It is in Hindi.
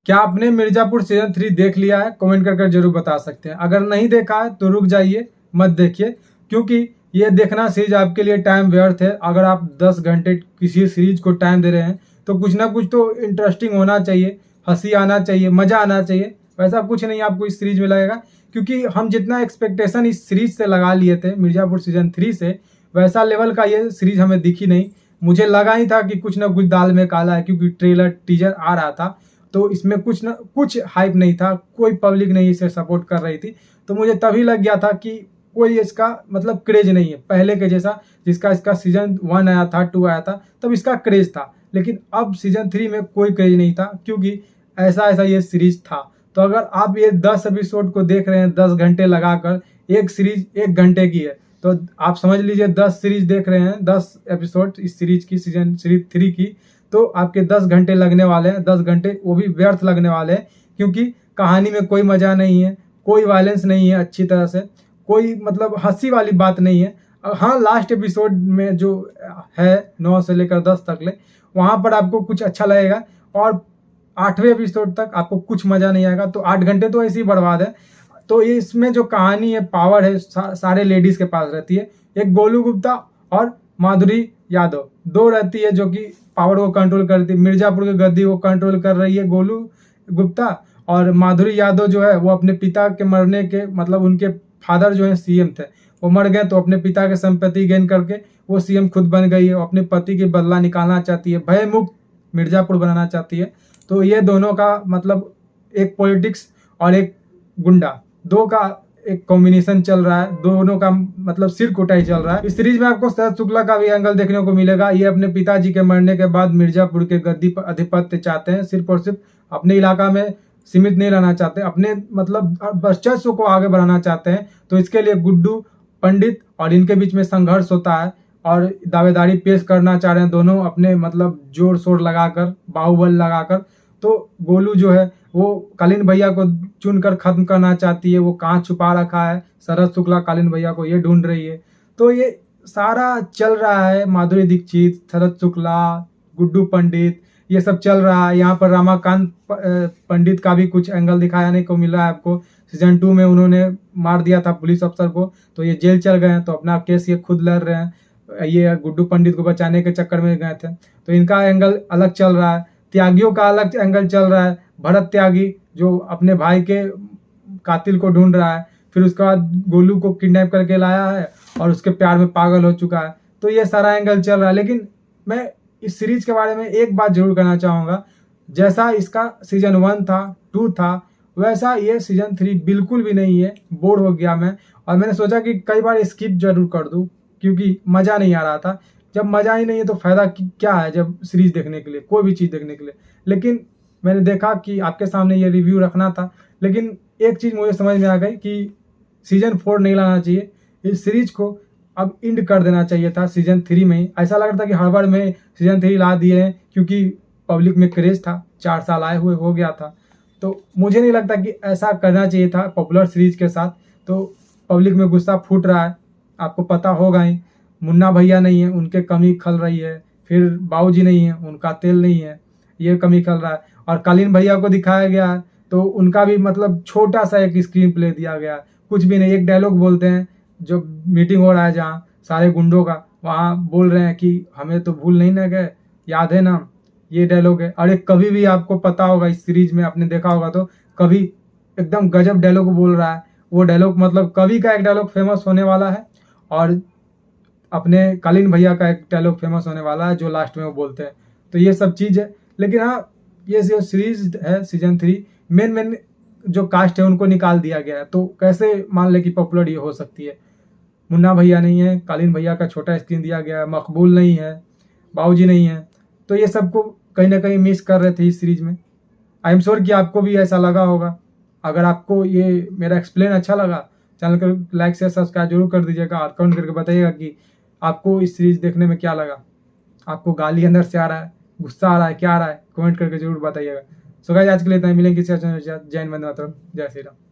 क्या आपने मिर्जापुर सीजन 3 देख लिया है? कमेंट कर जरूर बता सकते हैं। अगर नहीं देखा है तो रुक जाइए, मत देखिए, क्योंकि ये देखना सीरीज आपके लिए टाइम व्यर्थ है। अगर आप 10 घंटे किसी सीरीज को टाइम दे रहे हैं तो कुछ ना कुछ तो इंटरेस्टिंग होना चाहिए, हंसी आना चाहिए, मजा आना चाहिए। वैसा कुछ नहीं आपको इस सीरीज में लगेगा, क्योंकि हम जितना एक्सपेक्टेशन इस सीरीज से लगा लिए थे मिर्जापुर सीजन 3 से, वैसा लेवल का ये सीरीज हमें दिखी नहीं। मुझे लगा ही था कि कुछ ना कुछ दाल में काला है, क्योंकि ट्रेलर टीजर आ रहा था तो इसमें कुछ ना कुछ हाइप नहीं था, कोई पब्लिक नहीं इसे सपोर्ट कर रही थी। तो मुझे तभी लग गया था कि कोई इसका मतलब क्रेज नहीं है पहले के जैसा, जिसका इसका सीजन 1 आया था, 2 आया था, तब इसका क्रेज था। लेकिन अब सीजन 3 में कोई क्रेज नहीं था, क्योंकि ऐसा ऐसा ये सीरीज था। तो अगर आप ये 10 एपिसोड को देख रहे हैं 10 घंटे लगाकर, एक सीरीज 1 घंटे की है, तो आप समझ लीजिए 10 सीरीज देख रहे हैं, 10 एपिसोड इस सीरीज की, सीरीज 3 की, तो आपके 10 घंटे लगने वाले हैं। 10 घंटे वो भी व्यर्थ लगने वाले हैं, क्योंकि कहानी में कोई मजा नहीं है, कोई वायलेंस नहीं है अच्छी तरह से, कोई मतलब हंसी वाली बात नहीं है। हाँ, लास्ट एपिसोड में जो है 9 से लेकर 10 तक ले, वहाँ पर आपको कुछ अच्छा लगेगा, और 8वें एपिसोड तक आपको कुछ मजा नहीं आएगा। तो 8 घंटे तो ऐसे ही बर्बाद है। तो ये इसमें जो कहानी है, पावर है, सारे लेडीज के पास रहती है। एक गोलू गुप्ता और माधुरी यादव, दो रहती है जो कि पावर को कंट्रोल करती है। मिर्जापुर की गद्दी को कंट्रोल कर रही है गोलू गुप्ता, और माधुरी यादव जो है वो अपने पिता के मरने के, मतलब उनके फादर जो है सीएम थे, वो मर गए, तो अपने पिता के संपत्ति गेन करके वो सीएम खुद बन गई है। अपने पति की बदला निकालना चाहती है, भय मुक्त मिर्जापुर बनाना चाहती है। तो ये दोनों का मतलब एक पॉलिटिक्स और एक गुंडा, दो का एक कॉम्बिनेशन चल रहा है, दोनों का मतलब सिर कुटाई चल रहा है। इस सीरीज में आपको शरद शुक्ला का भी एंगल देखने को मिलेगा। ये अपने पिताजी के मरने के बाद मिर्जापुर के गद्दी पर आधिपत्य चाहते हैं, सिर्फ और सिर्फ अपने इलाका में सीमित नहीं रहना चाहते, अपने मतलब वर्चस्व को आगे बढ़ाना चाहते हैं। तो इसके लिए गुड्डू पंडित और इनके बीच में संघर्ष होता है, और दावेदारी पेश करना चाह रहे हैं दोनों अपने मतलब जोर शोर लगाकर, बाहुबल लगाकर। तो गोलू जो है वो कालीन भैया को चुनकर खत्म करना चाहती है, वो कहाँ छुपा रखा है शरद शुक्ला कालीन भैया को, ये ढूंढ रही है। तो ये सारा चल रहा है, माधुरी दीक्षित, शरद शुक्ला, गुड्डू पंडित, ये सब चल रहा है। यहाँ पर रमाकांत पंडित का भी कुछ एंगल दिखाने को मिल रहा है आपको। सीजन 2 में उन्होंने मार दिया था पुलिस अफसर को, तो ये जेल चल गए हैं, तो अपना केस ये खुद लड़ रहे हैं। ये गुड्डू पंडित को बचाने के चक्कर में गए थे, तो इनका एंगल अलग चल रहा है। त्यागियों का अलग एंगल चल रहा है। भरत त्यागी जो अपने भाई के कातिल को ढूंढ रहा है, फिर उसके बाद गोलू को किडनैप करके लाया है और उसके प्यार में पागल हो चुका है। तो ये सारा एंगल चल रहा है। लेकिन मैं इस सीरीज के बारे में एक बात जरूर कहना चाहूँगा, जैसा इसका सीजन 1 था, 2 था, वैसा ये सीजन 3 बिल्कुल भी नहीं है। बोर हो गया मैं, और मैंने सोचा कि कई बार स्किप जरूर कर दूँ, क्योंकि मज़ा नहीं आ रहा था। जब मज़ा ही नहीं है तो फ़ायदा क्या है जब सीरीज़ देखने के लिए, कोई भी चीज़ देखने के लिए। लेकिन मैंने देखा कि आपके सामने ये रिव्यू रखना था। लेकिन एक चीज़ मुझे समझ में आ गई कि सीजन 4 नहीं लाना चाहिए, इस सीरीज़ को अब एंड कर देना चाहिए था सीजन 3 में ही। ऐसा लग रहा था कि हड़बड़ में सीजन 3 ला दिए हैं, क्योंकि पब्लिक में क्रेज़ था, 4 साल आए हुए हो गया था। तो मुझे नहीं लगता कि ऐसा करना चाहिए था पॉपुलर सीरीज़ के साथ। तो पब्लिक में गुस्सा फूट रहा है, आपको पता होगा ही। मुन्ना भैया नहीं है, उनके कमी खल रही है। फिर बाबूजी नहीं है, उनका तेल नहीं है, ये कमी खल रहा है। और कालीन भैया को दिखाया गया है, तो उनका भी मतलब छोटा सा एक स्क्रीन प्ले दिया गया है, कुछ भी नहीं। एक डायलॉग बोलते हैं, जो मीटिंग हो रहा है जहाँ सारे गुंडों का, वहाँ बोल रहे हैं कि हमें तो भूल नहीं ना गए, याद है ना, ये डायलॉग है। और एक कवि भी आपको पता होगा, इस सीरीज में आपने देखा होगा, तो कवि एकदम गजब डायलॉग बोल रहा है। वो डायलॉग मतलब कवि का एक डायलॉग फेमस होने वाला है, और अपने कालीन भैया का एक डायलॉग फेमस होने वाला है जो लास्ट में वो बोलते हैं। तो ये सब चीज़ है। लेकिन हाँ, ये जो सीरीज है सीजन 3, मेन जो कास्ट है उनको निकाल दिया गया है। तो कैसे मान ले कि पॉपुलर ये हो सकती है? मुन्ना भैया नहीं है, कालीन भैया का छोटा स्क्रीन दिया गया है, मकबूल नहीं है, बाबूजी नहीं है। तो ये सबको कहीं ना कहीं मिस कर रहे थे इस सीरीज में। आई एम श्योर कि आपको भी ऐसा लगा होगा। अगर आपको ये मेरा एक्सप्लेन अच्छा लगा, चैनल को लाइक शेयर सब्सक्राइब जरूर कर दीजिएगा, और कमेंट करके बताइएगा कि आपको इस सीरीज देखने में क्या लगा। आपको गाली अंदर से आ रहा है, गुस्सा आ रहा है, क्या आ रहा है, कमेंट करके जरूर बताइएगा। सो गाइस, आज के लिए इतना ही। मिलेंगे किसी अच्छे जय हिंद, वंदे मातरम, जय श्री राम।